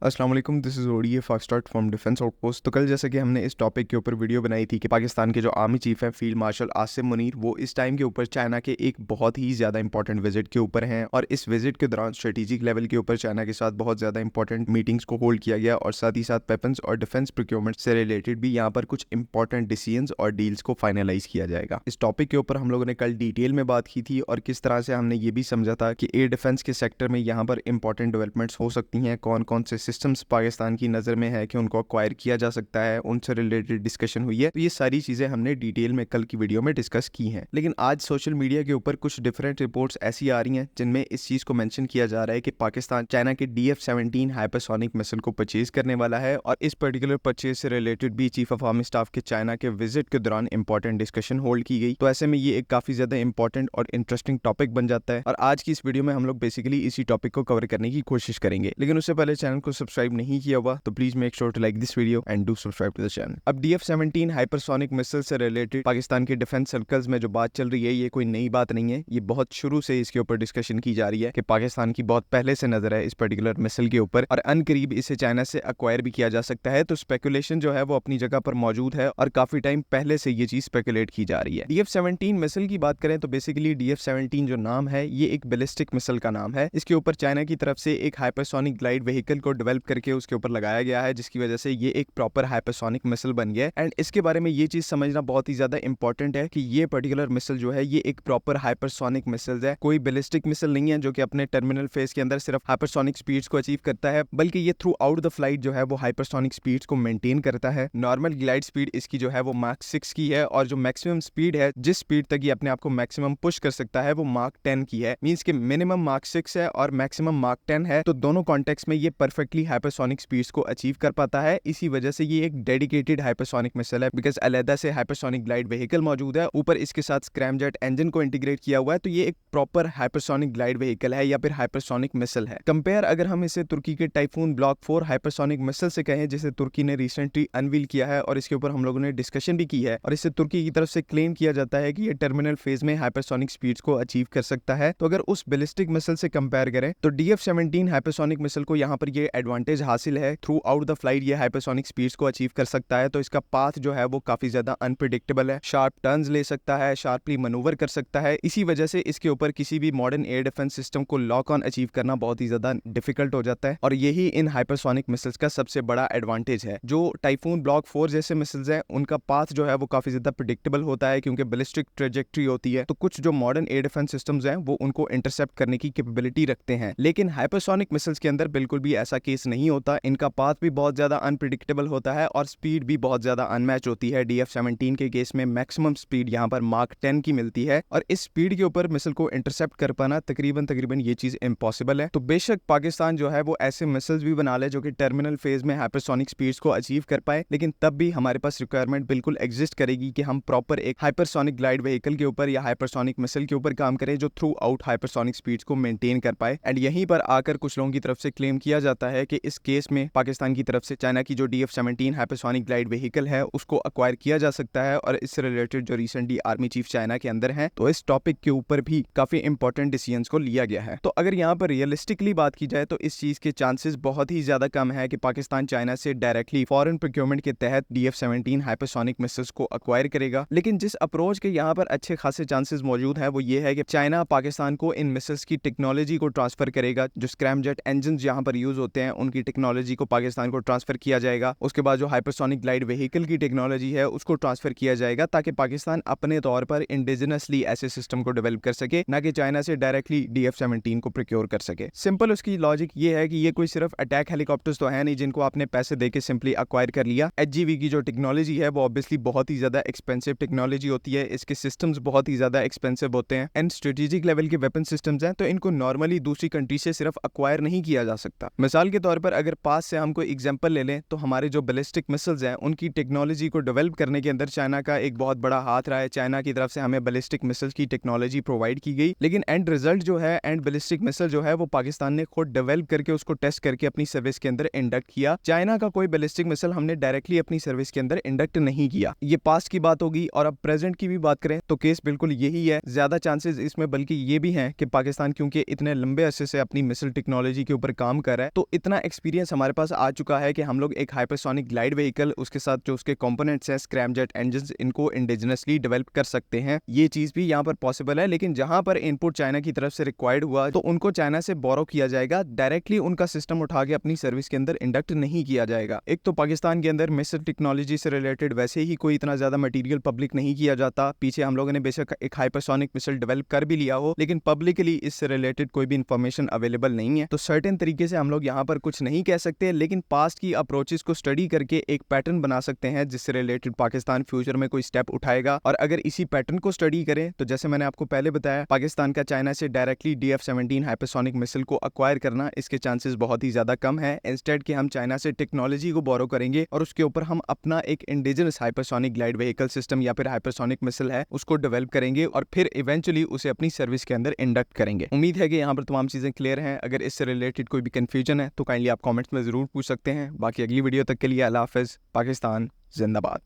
अस्सलाम वालेकुम, this is ODA fast start from defence outpost. तो कल जैसे कि हमने इस टॉपिक के ऊपर वीडियो बनाई थी कि पाकिस्तान के जो आर्मी चीफ हैं फील्ड मार्शल आसिम मुनीर, वो इस टाइम के ऊपर चाइना के एक बहुत ही ज़्यादा इंपॉर्टेंट विजिट के ऊपर हैं और इस विजिट के दौरान स्ट्रेटेजिक लेवल के ऊपर चाइना के साथ बहुत ज़्यादा इंपॉर्टेंट मीटिंग्स को होल्ड किया गया और साथ ही साथ वेपन्स और डिफेंस प्रोक्योरमेंट से रिलेटेड भी यहाँ पर कुछ इंपॉर्टेंट डिसीजंस और डील्स को फाइनलाइज किया जाएगा। इस टॉपिक के ऊपर हम लोगों ने कल डिटेल में बात की थी और किस तरह से हमने ये भी समझा था कि एयर डिफेंस के सेक्टर में यहाँ पर इंपॉर्टेंट डेवलपमेंट्स हो सकती हैं, कौन कौन से सिस्टम्स पाकिस्तान की नज़र में है कि उनको अक्वायर किया जा सकता है, उनसे रिलेटेड डिस्कशन हुई है। तो ये सारी चीज़ें हमने डिटेल में कल की वीडियो में डिस्कस की हैं। लेकिन आज सोशल मीडिया के ऊपर कुछ डिफरेंट रिपोर्ट्स ऐसी आ रही हैं जिनमें इस चीज़ को मेंशन किया जा रहा है कि पाकिस्तान चाइना के DF-17 हाइपरसोनिक मिसाइल को परचेज करने वाला है और इस पर्टिकुलर परचेज से रिलेटेड भी चीफ ऑफ आर्मी स्टाफ के चाइना के विजिट के दौरान इंपॉर्टेंट डिस्कशन होल्ड की गई। तो ऐसे में ये एक काफ़ी ज़्यादा इंपॉर्टेंट और इंटरेस्टिंग टॉपिक बन जाता है और आज की इस वीडियो में हम लोग बेसिकली इसी टॉपिक को कवर करने की कोशिश करेंगे। लेकिन उससे पहले चैनल को सब्सक्राइब नहीं किया हुआ तो please make sure to like this video and do subscribe to the channel. अब DF-17 हाइपरसोनिक मिसाइल से रिलेटेड पाकिस्तान के डिफेंस सर्कल्स में जो बात चल रही है ये कोई नई बात नहीं है। ये बहुत शुरू से इसके ऊपर डिस्कशन की जा रही है कि पाकिस्तान की बहुत पहले से नजर है इस पर्टिकुलर मिसाइल के ऊपर और अनकरीब इसे चाइना से अक्वायर भी किया जा सकता है। तो स्पेकुलेशन जो है वो अपनी जगह पर मौजूद है और काफी टाइम पहले से ये चीज स्पेकुलेट की जा रही है। DF-17 मिसाइल की बात करें तो बेसिकली DF-17 जो नाम है ये एक बैलिस्टिक मिसाइल का नाम है। इसके ऊपर चाइना की तरफ से एक हाइपरसोनिक ग्लाइड व्हीकल को डेवलप करके उसके ऊपर लगाया गया है, जिसकी वजह से ये एक प्रॉपर हाइपरसोनिक मिसाइल बन गया है। एंड इसके बारे में ये चीज समझना बहुत ही ज्यादा इंपॉर्टेंट है कि ये पर्टिकुलर मिसाइल जो है ये एक प्रॉपर हाइपरसोनिक मिसाइल है, कोई बैलिस्टिक मिसाइल नहीं है जो कि अपने टर्मिनल फेज के अंदर सिर्फ हाइपरसोनिक स्पीड्स को अचीव करता है, बल्कि ये थ्रू आउट द फ्लाइट जो है वो हाइपरसोनिक स्पीड्स को मेंटेन करता है। नॉर्मल ग्लाइड स्पीड इसकी जो है वो मार्क 6 की है और जो मैक्सिमम स्पीड है, जिस स्पीड तक ये अपने आप को मैक्सिमम पुश कर सकता है, वो मार्क 10 की है। मींस के मिनिमम मार्क 6 है और मैक्सिमम मार्क 10 है, तो दोनों कॉन्टेक्स्ट में ये परफेक्टली हाइपरसोनिक स्पीड्स को अचीव कर पाता है। इसी वजह से ये एक डेडिकेटेड हाइपरसोनिक मिसाइल है, बिकॉज अलहदा से हाइपरसोनिक ग्लाइड व्हीकल मौजूद है, ऊपर इसके साथ स्क्रैमजेट इंजन को इंटीग्रेट किया हुआ है, तो ये एक प्रॉपर हाइपरसोनिक ग्लाइड व्हीकल है या फिर हाइपरसोनिक मिसाइल है। कंपेयर अगर हम इसे तुर्की के टाइफून ब्लॉक 4 हाइपरसोनिक मिसाइल से कहें, जिसे तुर्की ने रिसेंटली अनवील किया है और इसके ऊपर हम लोगों ने डिस्कशन भी की है और इससे तुर्की की तरफ से क्लेम किया जाता है कि ये टर्मिनल फेज में हाइपरसोनिक स्पीड्स को अचीव कर सकता है। तो अगर उस बैलिस्टिक मिसाइल से कंपेयर करें तो DF-17 हाइपरसोनिक मिसाइल को यहाँ पर ये एडवांटेज हासिल है, थ्रू आउट द फ्लाइट ये हाइपरसोनिक स्पीड्स को अचीव कर सकता है। तो इसका पाथ जो है वो काफी ज्यादा अनप्रिडिक्टेबल है, शार्प टर्न्स ले सकता है, शार्पली मनूवर कर सकता है। इसी वजह से इसके ऊपर किसी भी मॉडर्न एयर डिफेंस सिस्टम को लॉक ऑन अचीव करना बहुत ही ज्यादा डिफिकल्ट हो जाता है और यही इन हाइपरसोनिक मिसाइल्स का सबसे बड़ा एडवांटेज है। जो टाइफून ब्लॉक 4 जैसे मिसाइल्स हैं उनका पाथ जो है वो काफी ज्यादा प्रिडिक्टेबल होता है क्योंकि बैलिस्टिक ट्रेजेक्टरी होती है, तो कुछ जो मॉडर्न एयर डिफेंस सिस्टम्स हैं वो उनको इंटरसेप्ट करने की कैपेबिलिटी रखते हैं। लेकिन हाइपरसोनिक मिसाइल्स के अंदर बिल्कुल भी ऐसा केस नहीं होता, इनका पाथ भी बहुत ज्यादा अनप्रिडिक्टेबल होता है और स्पीड भी बहुत ज्यादा अनमैच होती है। DF-17 के केस में मैक्सिमम स्पीड यहाँ पर मार्क 10 की मिलती है और इस स्पीड के ऊपर मिसाइल को इंटरसेप्ट कर पाना तकरीबन ये चीज इम्पॉसिबल है। तो बेशक पाकिस्तान जो है वो ऐसे मिसाइल्स भी बना ले जो कि टर्मिनल फेज में हाइपरसोनिक स्पीड्स को अचीव कर पाए, लेकिन तब भी हमारे पास रिक्वायरमेंट बिल्कुल एग्जिस्ट करेगी कि हम प्रॉपर एक हाइपरसोनिक ग्लाइड व्हीकल के ऊपर या हाइपरसोनिक मिसाइल के ऊपर काम करें जो थ्रू आउट हाइपरसोनिक स्पीड्स को मेंटेन कर पाए। एंड यहीं पर आकर कुछ लोगों की तरफ से क्लेम किया जाता है कि इस केस में पाकिस्तान की तरफ से चाइना की जो DF-17 हाइपरसोनिक ग्लाइड व्हीकल है उसको अक्वायर किया जा सकता है और इससे रिलेटेड जो रिसेंटली आर्मी चीफ चाइना के अंदर है, तो इस टॉपिक के ऊपर भी काफी इंपॉर्टेंट डिसीजंस को लिया गया है। तो अगर यहाँ पर रियलिस्टिकली बात की जाए तो इस चीज के चांसेस बहुत ही ज्यादा कम है कि पाकिस्तान चाइना से डायरेक्टली फॉरेन प्रोक्योरमेंट के तहत DF-17 हाइपरसोनिक मिसाइल्स को अक्वायर करेगा। लेकिन जिस अप्रोच के यहाँ पर अच्छे खासे चांसेस मौजूद है वो ये है कि चाइना पाकिस्तान को इन मिसाइल्स की टेक्नोलॉजी को ट्रांसफर करेगा, जो स्क्रैमजेट इंजन यहाँ पर यूज होते हैं उनकी टेक्नोलॉजी को पाकिस्तान को ट्रांसफर किया जाएगा। उसके बाद जो हाइपरसोनिक ग्लाइड व्हीकल की टेक्नोलॉजी है उसको ट्रांसफर किया जाएगा ताकि पाकिस्तान अपने तौर पर इंडिजिनसली ऐसे सिस्टम को डेवलप कर सके, ना कि चाइना से डायरेक्टली DF-17 को प्रोक्योर कर सके। सिंपल उसकी लॉजिक ये है कि ये कोई सिर्फ अटैक हेलीकॉप्टर्स तो है नहीं जिनको आपने पैसे देके सिंपली अक्वायर कर लिया। HGV की जो टेक्नोलॉजी है वो ऑब्वियसली बहुत ही ज्यादा एक्सपेंसिव टेक्नोलॉजी होती है, इसके सिस्टम्स बहुत ही ज्यादा एक्सपेंसिव होते हैं एंड स्ट्रेटेजिक लेवल के वेपन सिस्टम्स हैं, तो इनको नॉर्मली दूसरी कंट्री से सिर्फ अक्वायर नहीं किया जा सकता। मिसाल के तौर पर अगर पास से हम कोई एग्जांपल ले लें तो हमारे जो बैलिस्टिक मिसाइल्स हैं उनकी टेक्नोलॉजी को डेवलप करने के अंदर चाइना का एक बहुत बड़ा हाथ रहा है। चाइना की तरफ से हमें बैलिस्टिक मिसाइल्स की टेक्नोलॉजी प्रोवाइड की गई, लेकिन एंड रिजल्ट जो है एंड बैलिस्टिक मिसाइल जो है वो पाकिस्तान ने खुद डेवलप करके उसको टेस्ट करके अपनी सर्विस के अंदर इंडक्ट किया। चाइना का कोई बैलिस्टिक मिसाइल हमने डायरेक्टली अपनी सर्विस के अंदर इंडक्ट नहीं किया। ये पास्ट की बात होगी और अब प्रेजेंट की भी बात करें तो केस बिल्कुल यही है। ज्यादा चांसेस इसमें बल्कि ये भी हैं कि पाकिस्तान क्योंकि इतने लंबे अरसे से अपनी मिसाइल टेक्नोलॉजी के ऊपर काम कर रहा है, तो इतना इतना एक्सपीरियंस हमारे पास आ चुका है कि हम लोग एक हाइपरसोनिक ग्लाइड व्हीकल, उसके साथ जो उसके कंपोनेंट्स हैं, स्क्रैमजेट इंजन्स, इनको इंडिजिनसली डेवलप कर सकते हैं। ये चीज़ भी यहाँ पर पॉसिबल है, लेकिन जहाँ पर इनपुट चाइना की तरफ से रिक्वायर्ड हुआ तो उनको चाइना से बोरो किया जाएगा, डायरेक्टली उनका सिस्टम उठा के अपनी सर्विस के अंदर इंडक्ट नहीं किया जाएगा। एक तो पाकिस्तान के अंदर मिसाइल टेक्नोलॉजी से रिलेटेड वैसे ही कोई इतना ज्यादा मटेरियल पब्लिक नहीं किया जाता। पीछे हम लोगों ने बेशक एक हाइपरसोनिक मिसाइल डेवलप कर भी लिया हो, लेकिन पब्लिकली इससे रिलेटेड कोई भी इंफॉर्मेशन अवेलेबल नहीं है। तो सर्टेन तरीके से हम लोग यहाँ पर कुछ नहीं कह सकते, लेकिन पास्ट की अप्रोचेस को स्टडी करके एक पैटर्न बना सकते हैं जिससे रिलेटेड पाकिस्तान फ्यूचर में कोई स्टेप उठाएगा। और अगर इसी पैटर्न को स्टडी करें तो जैसे मैंने आपको पहले बताया, पाकिस्तान का चाइना से डायरेक्टली DF-17 हाइपरसोनिक मिसाइल को अक्वायर करना, इसके चांसेस बहुत ही ज्यादा कम है। इंस्टेड कि हम चाइना से टेक्नोलॉजी को बोरो करेंगे और उसके ऊपर हम अपना एक indigenous hypersonic glide vehicle system या फिर हाइपरसोनिक मिसाइल है उसको डेवलप करेंगे और फिर इवेंचुअली उसे अपनी सर्विस के अंदर इंडक्ट करेंगे। उम्मीद है कि यहाँ पर तमाम चीजें क्लियर हैं। अगर इससे रिलेटेड कोई भी कंफ्यूजन है तो काइंडली आप कमेंट्स में जरूर पूछ सकते हैं। बाकी अगली वीडियो तक के लिए अल्लाह हाफिज। पाकिस्तान जिंदाबाद।